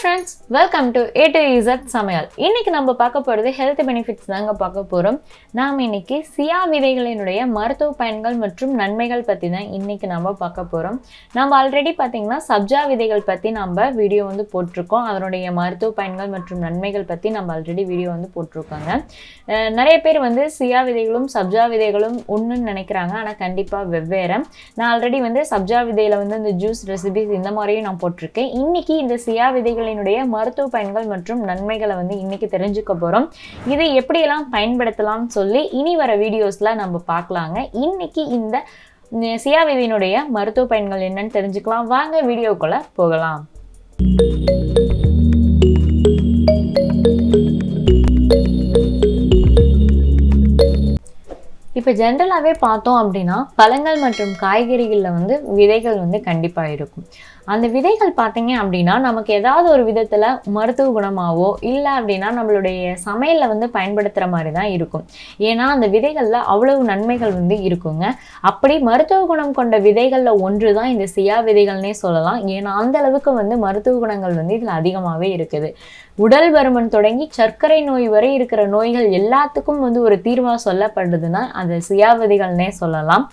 friends, welcome to AtoZ Samayal. இன்னைக்கு நம்ம பார்க்க போறது ஹெல்த் பெனிஃபிட்ஸ் தாங்க பார்க்க போறோம். நாம இன்னைக்கு சியா விதைகளினுடைய மருத்துவ பயன்கள் மற்றும் நன்மைகள் பத்தி தான் இன்னைக்கு நாம பார்க்க போறோம். நம்ம ஆல்ரெடி பாத்தீங்கன்னா சப்ஜா விதைகள் பத்தி நம்ம வீடியோ வந்து போட்டுருக்கோம். அதனுடைய மருத்துவ பயன்கள் மற்றும் நன்மைகள் பத்தி நம்ம ஆல்ரெடி வீடியோ வந்து போட்டுருக்காங்க. நிறைய பேர் வந்து சியா விதைகளும் சப்ஜா விதைகளும் ஒண்ணுன்னு நினைக்கிறாங்க. ஆனா கண்டிப்பா வெவ்வேறு. நான் ஆல்ரெடி வந்து சப்ஜா விதையில வந்து இந்த ஜூஸ் ரெசிபிஸ் இந்த மாதிரியும் நான் போட்டிருக்கேன். இன்னைக்கு இந்த சியா விதைகளினுடைய மருத்துவ பயன்கள் மற்றும் நன்மைகளை வந்து இன்னைக்கு தெரிஞ்சுக்க போறோம். இதை எப்படியெல்லாம் பயன்படுத்தலாம்னு சொல்லி இனி வர வீடியோஸ்ல நம்ம பார்க்கலாங்க. இன்னைக்கு இந்த சியா விதையினுடைய மருத்துவ பயன்கள் என்னன்னு தெரிஞ்சுக்கலாம். வாங்க வீடியோக்குள்ள போகலாம். இப்போ ஜென்ரலாகவே பார்த்தோம் அப்படின்னா பழங்கள் மற்றும் காய்கறிகளில் வந்து விதைகள் வந்து கண்டிப்பாக இருக்கும். அந்த விதைகள் பார்த்தீங்க அப்படின்னா நமக்கு ஏதாவது ஒரு விதத்தில் மருத்துவ குணமாகவோ இல்லை அப்படின்னா நம்மளுடைய சமையலில் வந்து பயன்படுத்துகிற மாதிரி தான் இருக்கும். ஏன்னா அந்த விதைகளில் அவ்வளவு நன்மைகள் வந்து இருக்குங்க. அப்படி மருத்துவ குணம் கொண்ட விதைகளில் ஒன்று தான் இந்த சியா விதைகள்னே சொல்லலாம். ஏன்னா அந்த அளவுக்கு வந்து மருத்துவ குணங்கள் வந்து இதில் அதிகமாகவே இருக்குது. உடல் பருமன் தொடங்கி சர்க்கரை நோய் வரை இருக்கிற நோய்கள் எல்லாத்துக்கும் வந்து ஒரு தீர்வாக சொல்லப்படுதுன்னா அந்த சியா விதைகள்னே சொல்லலாம்.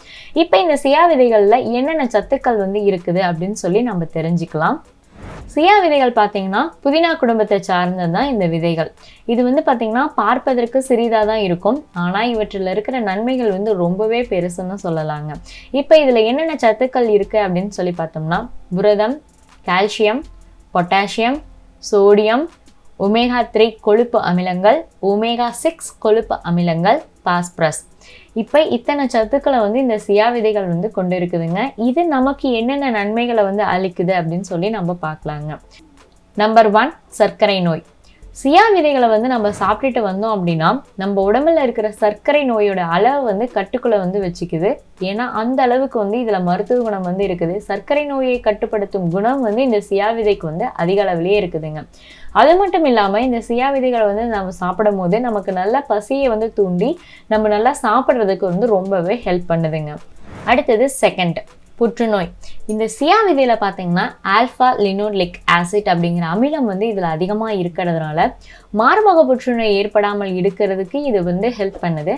இப்போ இந்த சியா விதைகளில் என்னென்ன சத்துக்கள் வந்து இருக்குது அப்படின்னு சொல்லி நம்ம தெரிஞ்சுக்கலாம். சியா விதைகள் பார்த்தீங்கன்னா புதினா குடும்பத்தை சார்ந்தது தான் இந்த விதைகள். இது வந்து பார்த்தீங்கன்னா பார்ப்பதற்கு சிறிதாக தான் இருக்கும். ஆனால் இவற்றில் இருக்கிற நன்மைகள் வந்து ரொம்பவே பெருசுன்னு சொல்லலாங்க. இப்போ இதில் என்னென்ன சத்துக்கள் இருக்குது அப்படின்னு சொல்லி பார்த்தோம்னா புரதம், கால்சியம், பொட்டாசியம், சோடியம், ஒமேகா 3 கொழுப்பு அமிலங்கள், ஒமேகா 6 கொழுப்பு அமிலங்கள், பாஸ்பரஸ். இப்போ இத்தனை சத்துக்களை வந்து இந்த சியா விதைகள் வந்து கொண்டு இருக்குதுங்க. இது நமக்கு என்னென்ன நன்மைகளை வந்து அளிக்குது அப்படின்னு சொல்லி நம்ம பார்க்கலாங்க. நம்பர் 1, சர்க்கரை நோய். சியா விதைகளை வந்து நம்ம சாப்பிட்டுட்டு வந்தோம் அப்படின்னா நம்ம உடம்புல இருக்கிற சர்க்கரை நோயோட அளவு வந்து கட்டுக்குள்ள வந்து வச்சுக்குது. ஏன்னா அந்த அளவுக்கு வந்து இதுல மருத்துவ குணம் வந்து இருக்குது. சர்க்கரை நோயை கட்டுப்படுத்தும் குணம் வந்து இந்த சியா விதைக்கு வந்து அதிக அளவிலேயே இருக்குதுங்க. அது மட்டும் இல்லாம இந்த சியா விதைகளை வந்து நம்ம சாப்பிடும் போது நமக்கு நல்ல பசியை வந்து தூண்டி நம்ம நல்லா சாப்பிட்றதுக்கு வந்து ரொம்பவே ஹெல்ப் பண்ணுதுங்க. அடுத்தது செகண்ட், புற்றுநோய். இந்த சியா விதையில பார்த்தீங்கன்னா ஆல்ஃபா லினோலிக் ஆசிட் அப்படிங்கிற அமிலம் வந்து இதில் அதிகமாக இருக்கிறதுனால மார்பக புற்றுநோய் ஏற்படாமல் இருக்கிறதுக்கு இது வந்து ஹெல்ப் பண்ணுது.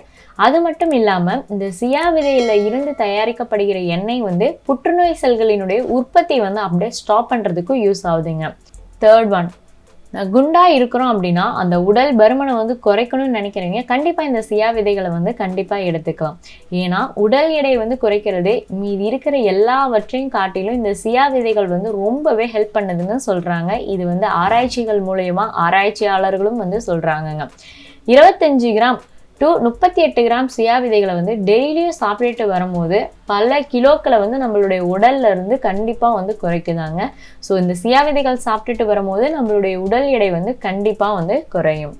அது மட்டும் இல்லாமல் இந்த சியா விதையில இருந்து தயாரிக்கப்படுகிற எண்ணெய் வந்து புற்றுநோய் செல்களினுடைய உற்பத்தி வந்து அப்படியே ஸ்டாப் பண்ணுறதுக்கும் யூஸ் ஆகுதுங்க. தேர்ட் ஒன், குண்டா இருக்கிறோம் அப்படின்னா அந்த உடல் பருமனை வந்து குறைக்கணும்னு நினைக்கிறீங்க, கண்டிப்பா இந்த சியா விதைகளை வந்து கண்டிப்பா எடுத்துக்கலாம். ஏன்னா உடல் எடை வந்து குறைக்கிறதே மீதி இருக்கிற எல்லாவற்றையும் காட்டிலும் இந்த சியா விதைகள் வந்து ரொம்பவே ஹெல்ப் பண்ணுதுன்னு சொல்றாங்க. இது வந்து ஆராய்ச்சிகள் மூலயமா ஆராய்ச்சியாளர்களும் வந்து சொல்றாங்கங்க. 25 கிராம் to 38 கிராம் சியா விதைகளை வந்து டெய்லியும் சாப்பிட்டுட்டு வரும்போது பல கிலோக்களை வந்து நம்மளுடைய உடல்ல இருந்து கண்டிப்பா வந்து குறைக்குதாங்க. ஸோ இந்த சியா விதைகள் சாப்பிட்டுட்டு வரும்போது நம்மளுடைய உடல் எடை வந்து கண்டிப்பா வந்து குறையும்.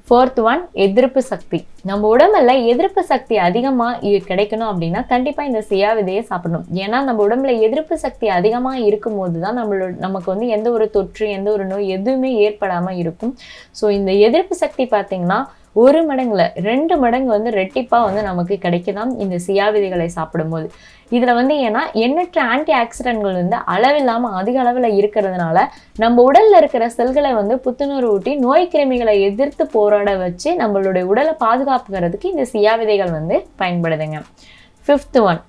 ஃபோர்த் ஒன், எதிர்ப்பு சக்தி. நம்ம உடம்புல எதிர்ப்பு சக்தி அதிகமாக கிடைக்கணும் அப்படின்னா கண்டிப்பாக இந்த சியா விதையை சாப்பிடணும். ஏன்னா நம்ம உடம்புல எதிர்ப்பு சக்தி அதிகமாக இருக்கும் போது தான் நமக்கு வந்து எந்த ஒரு தொற்று எந்த ஒரு நோய் எதுவுமே ஏற்படாமல் இருக்கும். ஸோ இந்த எதிர்ப்பு சக்தி பார்த்தீங்கன்னா 1 மடங்குல 2 மடங்கு வந்து ரெட்டிப்பாக வந்து நமக்கு கிடைக்குதாம் இந்த சியா விதைகளை சாப்பிடும்போது. இதில் வந்து ஏன்னா எண்ணற்ற ஆன்டி ஆக்சிடென்ட்கள் வந்து அளவில்லாமல் அதிக அளவில் இருக்கிறதுனால நம்ம உடலில் இருக்கிற செல்களை வந்து புத்துணர்வு ஊட்டி நோய் கிருமிகளை எதிர்த்து போராட வச்சு நம்மளுடைய உடலை பாதுகாப்புக்கிறதுக்கு இந்த சியா விதைகள் வந்து பயன்படுதுங்க. ஃபிஃப்த் ஒன்,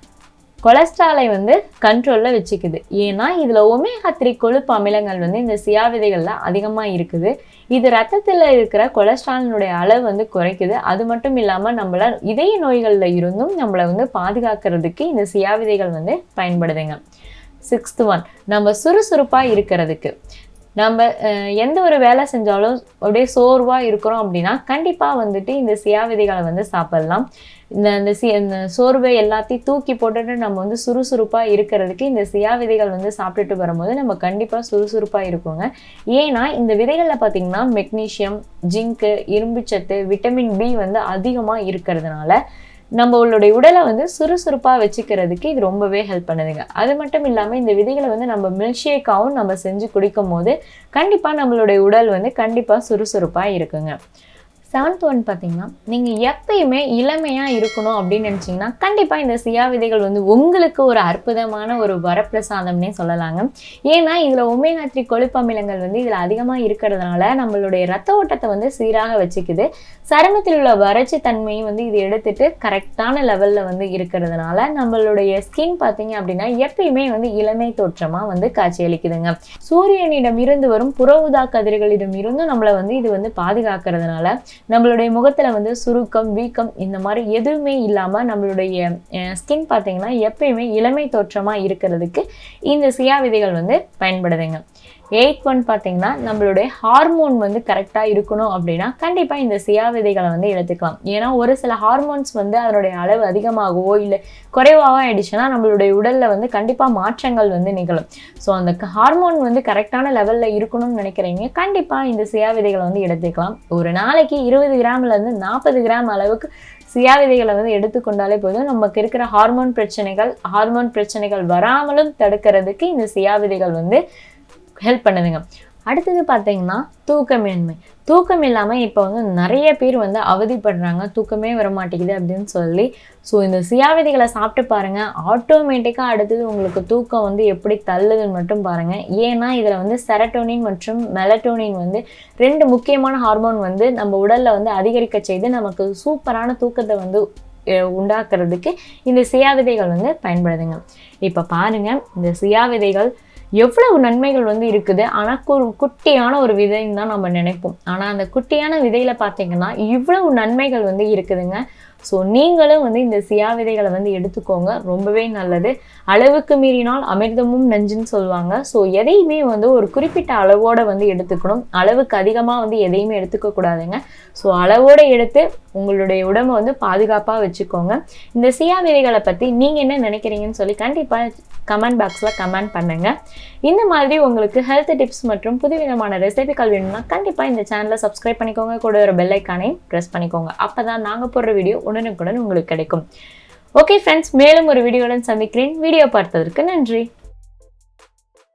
கொலஸ்ட்ராலை வந்து கண்ட்ரோலில் வச்சுக்குது. ஏன்னா இதில் ஒமேகா 3 கொழுப்பு அமிலங்கள் வந்து இந்த சியா விதைகளில் அதிகமாக இருக்குது. இது ரத்தத்தில் இருக்கிற கொலஸ்ட்ராலினுடைய அளவு வந்து குறைக்குது. அது மட்டும் இல்லாமல் நம்மள இதய நோய்களில் இருந்தும் நம்மளை வந்து பாதுகாக்கிறதுக்கு இந்த சியா விதைகள் வந்து பயன்படுதுங்க. சிக்ஸ்த் ஒன், நம்ம சுறுசுறுப்பாக இருக்கிறதுக்கு. நம்ம எந்த ஒரு வேலை செஞ்சாலும் அப்படியே சோர்வாக இருக்கிறோம் அப்படின்னா கண்டிப்பாக வந்துட்டு இந்த சியா விதைகளை வந்து சாப்பிடலாம். இந்த சோர்வை எல்லாத்தையும் தூக்கி போட்டுட்டு நம்ம வந்து சுறுசுறுப்பாக இருக்கிறதுக்கு இந்த சியா விதைகள் வந்து சாப்பிட்டுட்டு வரும்போது நம்ம கண்டிப்பாக சுறுசுறுப்பாக இருக்குங்க. ஏன்னா இந்த விதைகளில் பார்த்தீங்கன்னா மெக்னீஷியம், ஜிங்கு, இரும்புச்சத்து, விட்டமின் பி வந்து அதிகமாக இருக்கிறதுனால நம்மளுடைய உடலை வந்து சுறுசுறுப்பாக வச்சுக்கிறதுக்கு இது ரொம்பவே ஹெல்ப் பண்ணுதுங்க. அது மட்டும் இல்லாமல் இந்த விதைகளை வந்து நம்ம மில்க்ஷேக்காகவும் நம்ம செஞ்சு குடிக்கும் போது கண்டிப்பாக நம்மளுடைய உடல் வந்து கண்டிப்பாக சுறுசுறுப்பாக இருக்குங்க. 7th ஒன் பார்த்தீங்கன்னா, நீங்கள் எப்பயுமே இளமையாக இருக்கணும் அப்படின்னு நினச்சிங்கன்னா கண்டிப்பாக இந்த சியா விதைகள் வந்து உங்களுக்கு ஒரு அற்புதமான ஒரு வரப்பிரசாதம்னே சொல்லலாங்க. ஏன்னா இதில் ஒமேகா 3 கொழுப்பு அமிலங்கள் வந்து இதில் அதிகமாக இருக்கிறதுனால நம்மளுடைய ரத்த ஓட்டத்தை வந்து சீராக வச்சுக்குது. சருமத்தில் உள்ள வறட்சி தன்மையும் வந்து இது எடுத்துட்டு கரெக்டான லெவலில் வந்து இருக்கிறதுனால நம்மளுடைய ஸ்கின் பார்த்தீங்க அப்படின்னா எப்பயுமே வந்து இளமை தோற்றமாக வந்து காட்சியளிக்குதுங்க. சூரியனிடம் இருந்து வரும் புற ஊதா கதிர்களிடம் இருந்தும் நம்மளை வந்து இது வந்து பாதுகாக்கிறதுனால நம்மளுடைய முகத்துல வந்து சுருக்கம், வீக்கம் இந்த மாதிரி எதுவுமே இல்லாம நம்மளுடைய ஸ்கின் பார்த்தீங்கன்னா எப்பயுமே இளமை தோற்றமா இருக்கிறதுக்கு இந்த சியா விதைகள் வந்து பயன்படுதுங்க. 8th ஒன் பார்த்தீங்கன்னா, நம்மளுடைய ஹார்மோன் வந்து கரெக்டாக இருக்கணும் அப்படின்னா கண்டிப்பாக இந்த சியா விதைகளை வந்து எடுத்துக்கலாம். ஏன்னா ஒரு சில ஹார்மோன்ஸ் வந்து அதனுடைய அளவு அதிகமாகவோ இல்லை குறைவாகவோ ஆயிடுச்சுன்னா நம்மளுடைய உடலில் வந்து கண்டிப்பாக மாற்றங்கள் வந்து நிகழும். ஸோ அந்த ஹார்மோன் வந்து கரெக்டான லெவலில் இருக்கணும்னு நினைக்கிறீங்க கண்டிப்பாக இந்த சியா விதைகளை வந்து எடுத்துக்கலாம். ஒரு நாளைக்கு 20 கிராம்லேருந்து 40 கிராம் அளவுக்கு சியா விதைகளை வந்து எடுத்துக்கொண்டாலே போதும். நமக்கு இருக்கிற ஹார்மோன் பிரச்சனைகள் வராமலும் தடுக்கிறதுக்கு இந்த சியா விதைகள் வந்து ஹெல்ப் பண்ணுதுங்க. அடுத்தது பார்த்தீங்கன்னா தூக்கம் இல்லாமல் இப்போ வந்து நிறைய பேர் வந்து அவதிப்படுறாங்க, தூக்கமே வர மாட்டேங்குது அப்படின்னு சொல்லி. ஸோ இந்த சியா விதைகளை சாப்பிட்டு பாருங்கள், ஆட்டோமேட்டிக்காக அடுத்தது உங்களுக்கு தூக்கம் வந்து எப்படி தள்ளுதுன்னு மட்டும் பாருங்கள். ஏன்னா இதில் வந்து செரட்டோனின் மற்றும் மெலட்டோனின் வந்து 2 முக்கியமான ஹார்மோன் வந்து நம்ம உடலில் வந்து அதிகரிக்க செய்து நமக்கு சூப்பரான தூக்கத்தை வந்து உண்டாக்குறதுக்கு இந்த சியா விதைகள் வந்து பயன்படுதுங்க. இப்போ பாருங்கள், இந்த சியா விதைகள் எவ்வளவு நன்மைகள் வந்து இருக்குது. ஆனால் குட்டியான ஒரு விதைன்னு தான் நம்ம நினைப்போம். ஆனால் அந்த குட்டியான விதையில் பார்த்தீங்கன்னா இவ்வளவு நன்மைகள் வந்து இருக்குதுங்க. ஸோ நீங்களும் வந்து இந்த சியா விதைகளை வந்து எடுத்துக்கோங்க, ரொம்பவே நல்லது. அளவுக்கு மீறினால் அமிர்தமும் நஞ்சுன்னு சொல்லுவாங்க. ஸோ எதையுமே வந்து ஒரு குறிப்பிட்ட அளவோடு வந்து எடுத்துக்கணும். அளவுக்கு அதிகமாக வந்து எதையுமே எடுத்துக்க கூடாதுங்க. ஸோ அளவோடு எடுத்து உங்களுடைய உடம்பை வந்து பாதுகாப்பாக வச்சுக்கோங்க. இந்த சியா விதைகளை பற்றி நீங்கள் என்ன நினைக்கிறீங்கன்னு சொல்லி கண்டிப்பாக கமெண்ட் பாக்ஸில் கமெண்ட் பண்ணுங்கள். இந்த மாதிரி உங்களுக்கு ஹெல்த் டிப்ஸ் மற்றும் புதுவிதமான ரெசிபிகள் வேணும்னா கண்டிப்பாக இந்த சேனலை சப்ஸ்கிரைப் பண்ணிக்கோங்க. கூட ஒரு பெல் ஐக்கானையும் ப்ரெஸ் பண்ணிக்கோங்க. அப்போ தான் நாங்கள் போடுற வீடியோ உடனுக்குடன் உங்களுக்கு கிடைக்கும். ஓகே ஃப்ரெண்ட்ஸ், மேலும் ஒரு வீடியோவுடன் சந்திக்கிறேன். வீடியோ பார்த்ததற்கு நன்றி.